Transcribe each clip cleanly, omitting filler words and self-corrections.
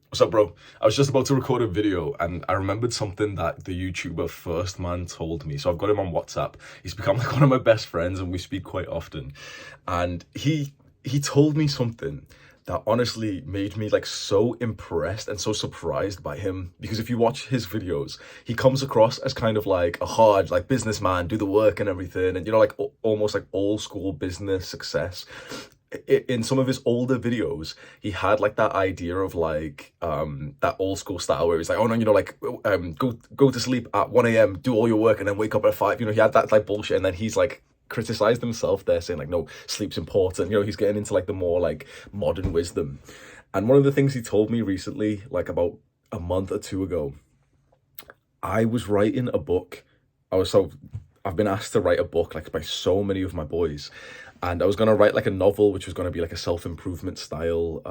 What's up, bro? I was just about to record a video and I remembered something that the YouTuber First Man told me. So I've got him on WhatsApp. He's become like one of my best friends and we speak quite often. And he told me something that honestly made me like so impressed and so surprised by him, because if you watch his videos, he comes across as kind of like a hard like businessman, do the work and everything, and like almost like old school business success. In some of his older videos, he had like that idea of like that old school style where he's like, oh no, like go to sleep at 1 a.m, do all your work and then wake up at 5. He had that like bullshit, and then he's like criticized himself there, saying like, no, sleep's important. He's getting into like the more like modern wisdom. And one of the things he told me recently, like about a month or two ago, I was writing a book. I've been asked to write a book like by so many of my boys, and I was gonna write like a novel, which was gonna be like a self-improvement style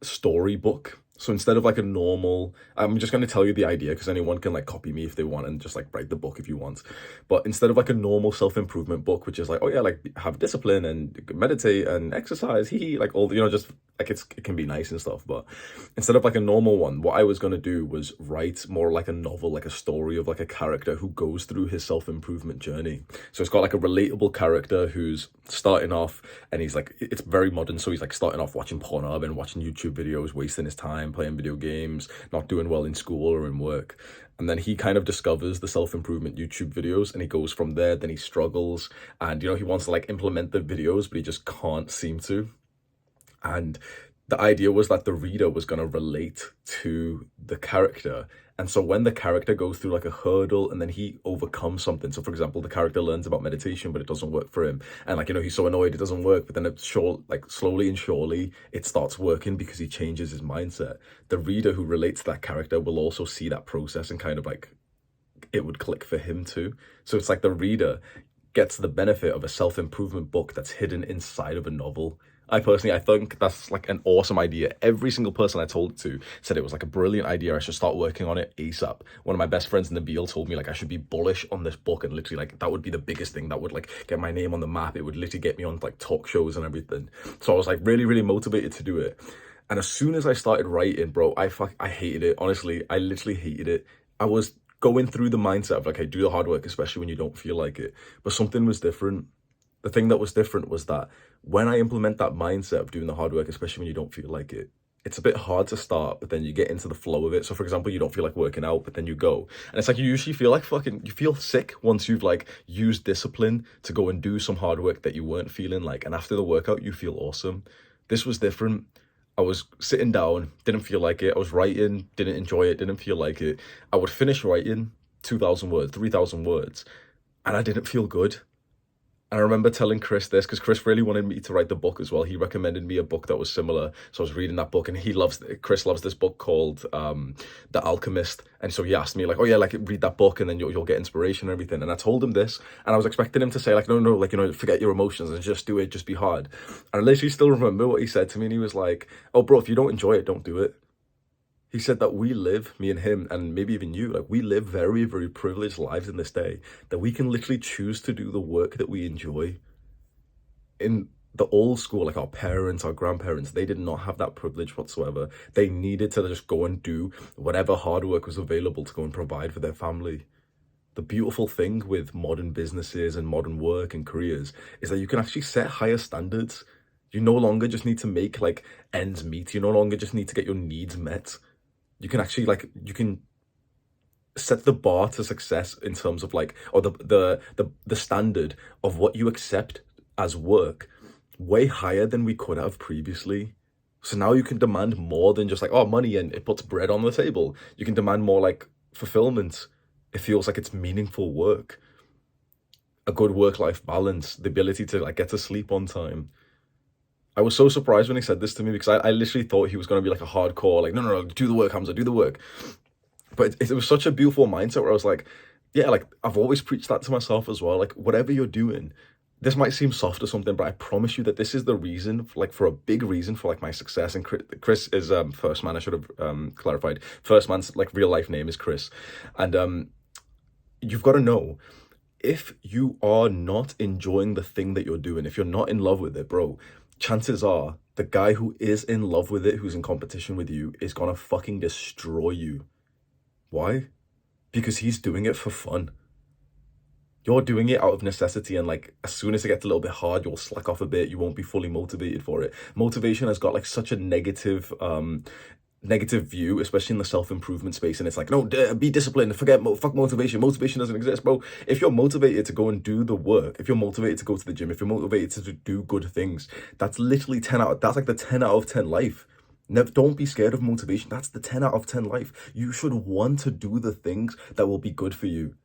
storybook. So instead of like a normal, I'm just going to tell you the idea because anyone can like copy me if they want and just like write the book if you want. But instead of like a normal self-improvement book, which is like, oh yeah, like have discipline and meditate and exercise, like all the, just like it can be nice and stuff. But instead of like a normal one, what I was going to do was write more like a novel, like a story of like a character who goes through his self-improvement journey. So it's got like a relatable character who's starting off, and he's like, it's very modern. So he's like starting off watching Pornhub and watching YouTube videos, wasting his time playing video games, not doing well in school or in work. And then he kind of discovers the self-improvement YouTube videos and he goes from there. Then he struggles and, he wants to like implement the videos, but he just can't seem to. And the idea was that the reader was going to relate to the character. And so when the character goes through like a hurdle and then he overcomes something, so for example, the character learns about meditation, but it doesn't work for him. And like, he's so annoyed it doesn't work, but then like slowly and surely it starts working because he changes his mindset. The reader who relates to that character will also see that process and kind of like it would click for him too. So it's like the reader gets the benefit of a self-improvement book that's hidden inside of a novel. I think that's like an awesome idea. Every single person I told it to said it was like a brilliant idea. I should start working on it ASAP. One of my best friends, Nabil, told me like I should be bullish on this book, and literally like that would be the biggest thing that would like get my name on the map. It would literally get me on like talk shows and everything. So I was like really, really motivated to do it. And as soon as I started writing, bro, I hated it. Honestly, I literally hated it. I was going through the mindset of like, hey, do the hard work, especially when you don't feel like it. But something was different. The thing that was different was that when I implement that mindset of doing the hard work, especially when you don't feel like it, it's a bit hard to start, but then you get into the flow of it. So for example, you don't feel like working out, but then you go. And it's like you usually feel like you feel sick once you've like used discipline to go and do some hard work that you weren't feeling like. And after the workout, you feel awesome. This was different. I was sitting down, didn't feel like it. I was writing, didn't enjoy it, didn't feel like it. I would finish writing 2,000 words, 3,000 words, and I didn't feel good. And I remember telling Chris this because Chris really wanted me to write the book as well. He recommended me a book that was similar. So I was reading that book, and Chris loves this book called The Alchemist. And so he asked me like, oh yeah, like read that book and then you'll get inspiration and everything. And I told him this, and I was expecting him to say like, no, like, forget your emotions and just do it, just be hard. And I literally still remember what he said to me. And he was like, oh bro, if you don't enjoy it, don't do it. He said that we live, me and him, and maybe even you, like we live very, very privileged lives in this day, that we can literally choose to do the work that we enjoy. In the old school, like our parents, our grandparents, they did not have that privilege whatsoever. They needed to just go and do whatever hard work was available to go and provide for their family. The beautiful thing with modern businesses and modern work and careers is that you can actually set higher standards. You no longer just need to make like ends meet. You no longer just need to get your needs met. You can actually like you can set the bar to success in terms of like, or the standard of what you accept as work way higher than we could have previously. So now you can demand more than just like, oh, money and it puts bread on the table. You can demand more like fulfillment. It feels like it's meaningful work, a good work-life balance, the ability to like get to sleep on time. I was so surprised when he said this to me because I literally thought he was going to be like a hardcore, like, no, do the work, Hamza, do the work. But it was such a beautiful mindset where I was like, yeah, like I've always preached that to myself as well. Like whatever you're doing, this might seem soft or something, but I promise you that this is the reason, for a big reason for like my success. And Chris is First Man. I should have clarified. First Man's like real life name is Chris, and you've got to know, if you are not enjoying the thing that you're doing, if you're not in love with it, bro, chances are The guy who is in love with it, who's in competition with you, is gonna fucking destroy you. Why? Because he's doing it for fun. You're doing it out of necessity, and like as soon as it gets a little bit hard, you'll slack off a bit. You won't be fully motivated for it. Motivation has got like such a negative view, especially in the self-improvement space. And it's like, no, be disciplined, fuck motivation. Motivation doesn't exist, bro. If you're motivated to go and do the work, if you're motivated to go to the gym, if you're motivated to do good things, that's literally that's like the 10 out of 10 life. Never, don't be scared of motivation. That's the 10 out of 10 life. You should want to do the things that will be good for you.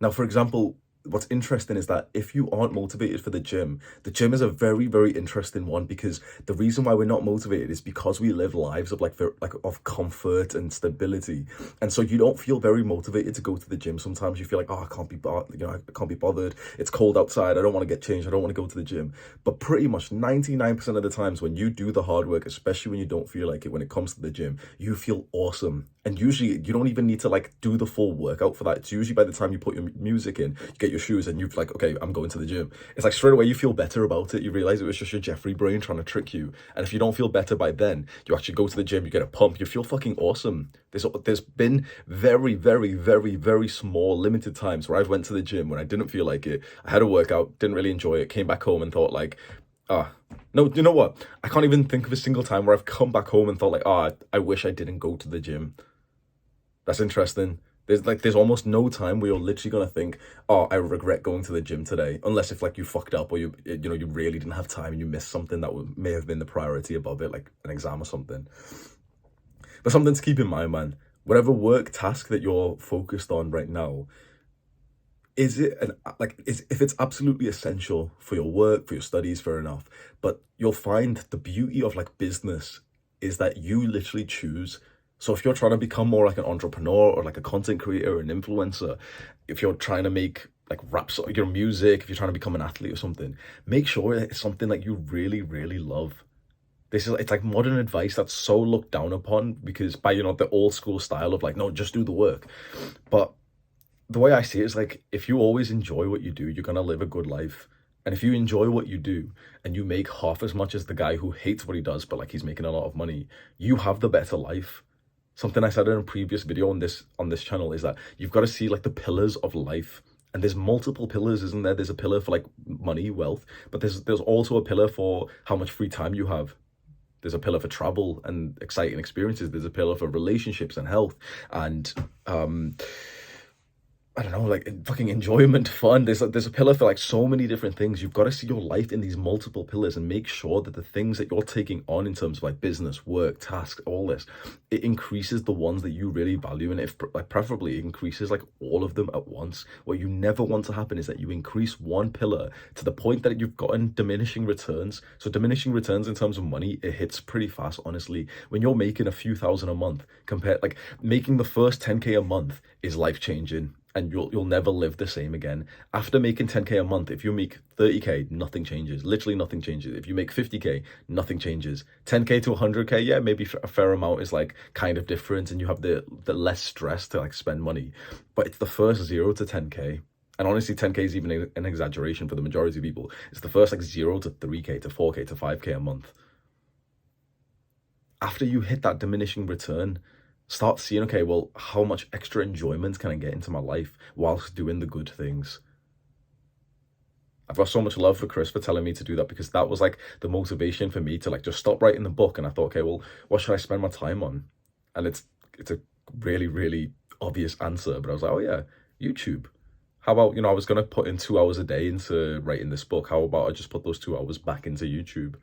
Now, for example, what's interesting is that if you aren't motivated for the gym is a very, very interesting one, because the reason why we're not motivated is because we live lives of like of comfort and stability. And so you don't feel very motivated to go to the gym. Sometimes you feel like, oh, I can't be bothered, I can't be bothered. It's cold outside. I don't want to get changed. I don't want to go to the gym. But pretty much 99% of the times when you do the hard work, especially when you don't feel like it, when it comes to the gym, you feel awesome. And usually you don't even need to like do the full workout for that. It's usually by the time you put your music in, you get your shoes and you're like, okay, I'm going to the gym. It's like straight away you feel better about it. You realize it was just your Jeffrey brain trying to trick you. And if you don't feel better by then, you actually go to the gym, you get a pump, you feel fucking awesome. There's been very, very, very, very small limited times where I've went to the gym when I didn't feel like it. I had a workout, didn't really enjoy it, came back home and thought like, no, you know what? I can't even think of a single time where I've come back home and thought like, I wish I didn't go to the gym. That's interesting. There's almost no time where you're literally gonna think, oh, I regret going to the gym today, unless if like you fucked up or you really didn't have time and you missed something that may have been the priority above it, like an exam or something. But something to keep in mind, man. Whatever work task that you're focused on right now, if it's absolutely essential for your work, for your studies, fair enough. But you'll find the beauty of like business is that you literally choose. So if you're trying to become more like an entrepreneur or like a content creator or an influencer, if you're trying to make like raps or your music, if you're trying to become an athlete or something, make sure it's something that you really, really love. It's like modern advice that's so looked down upon because by, the old school style of like, no, just do the work. But the way I see it is like, if you always enjoy what you do, you're going to live a good life. And if you enjoy what you do and you make half as much as the guy who hates what he does, but like he's making a lot of money, you have the better life. Something I said in a previous video on this channel is that you've got to see like the pillars of life. And there's multiple pillars, isn't there? There's a pillar for like money, wealth, but there's also a pillar for how much free time you have. There's a pillar for travel and exciting experiences. There's a pillar for relationships and health and I don't know, like fucking enjoyment, fun. There's a pillar for like so many different things. You've got to see your life in these multiple pillars and make sure that the things that you're taking on in terms of like business, work, tasks, all this, it increases the ones that you really value. And if like preferably it increases like all of them at once. What you never want to happen is that you increase one pillar to the point that you've gotten diminishing returns. So diminishing returns in terms of money, it hits pretty fast, honestly. When you're making a few thousand a month, compared like making the first 10K a month is life changing. And you'll never live the same again. After making 10K a month, if you make 30K, nothing changes. Literally nothing changes. If you make 50K, nothing changes. 10K to 100K, yeah, maybe a fair amount is like kind of different and you have the less stress to like spend money. But it's the first 0 to 10K. And honestly, 10K is even an exaggeration for the majority of people. It's the first like 0 to 3K to 4K to 5K a month. After you hit that diminishing return, start seeing, okay, well, how much extra enjoyment can I get into my life whilst doing the good things? I've got so much love for Chris for telling me to do that, because that was like the motivation for me to like just stop writing the book. And I thought, okay, well, what should I spend my time on? And it's a really, really obvious answer, but I was like, oh yeah, YouTube. How about, I was going to put in 2 hours a day into writing this book. How about I just put those 2 hours back into YouTube?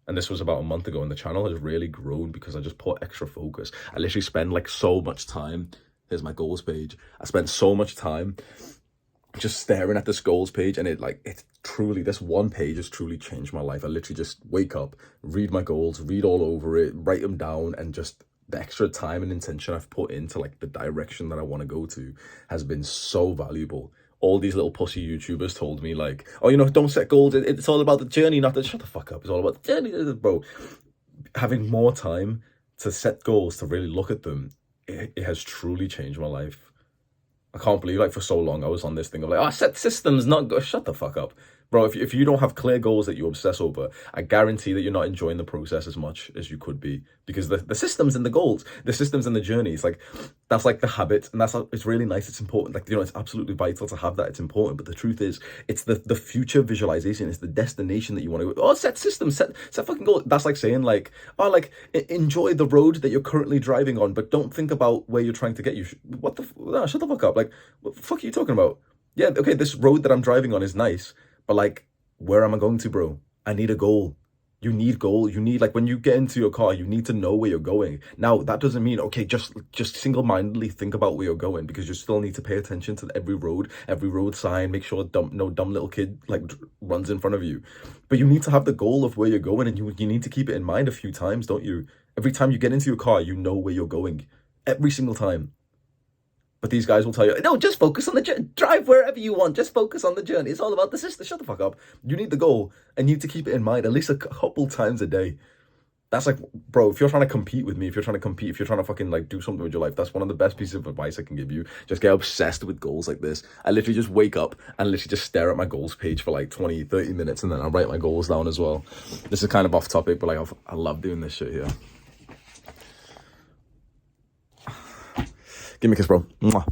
And this was about a month ago, and the channel has really grown because I just put extra focus. I literally spend like so much time. Here's my goals page. I spent so much time just staring at this goals page, and this one page has truly changed my life. I literally just wake up, read my goals, read all over it, write them down, and just the extra time and intention I've put into like the direction that I want to go to has been so valuable. All these little pussy YouTubers told me like, oh, don't set goals. It's all about the journey, not the, shut the fuck up. It's all about the journey, bro. Having more time to set goals, to really look at them, it has truly changed my life. I can't believe like for so long I was on this thing of like, set systems, not go. Shut the fuck up. Bro, if you don't have clear goals that you obsess over, I guarantee that you're not enjoying the process as much as you could be, because the systems and the goals, the systems and the journeys, like that's like the habit, and it's really nice. It's important, like, you know, it's absolutely vital to have that. It's important, but the truth is, it's the future visualization. It's the destination that you want to go. Oh, set systems, set fucking goals. That's like saying like, oh, like enjoy the road that you're currently driving on, but don't think about where you're trying to get. What the no, shut the fuck up. Like, what the fuck are you talking about? Yeah, okay, this road that I'm driving on is nice, but like, where am I going to, bro? I need a goal. You need goal. You need, like, when you get into your car, you need to know where you're going. Now, that doesn't mean, okay, just single-mindedly think about where you're going, because you still need to pay attention to every road sign, make sure no dumb little kid like runs in front of you. But you need to have the goal of where you're going, and you need to keep it in mind a few times, don't you? Every time you get into your car, you know where you're going. Every single time. But these guys will tell you, no, just focus on the journey. Drive wherever you want. Just focus on the journey. It's all about the system. Shut the fuck up. You need the goal, and you need to keep it in mind at least a couple times a day. That's like, bro, if you're trying to compete with me, if you're trying to fucking like do something with your life, that's one of the best pieces of advice I can give you. Just get obsessed with goals like this. I literally just wake up and literally just stare at my goals page for like 20, 30 minutes, and then I write my goals down as well. This is kind of off topic, but like, I love doing this shit here. Give me a kiss, bro. Mwah.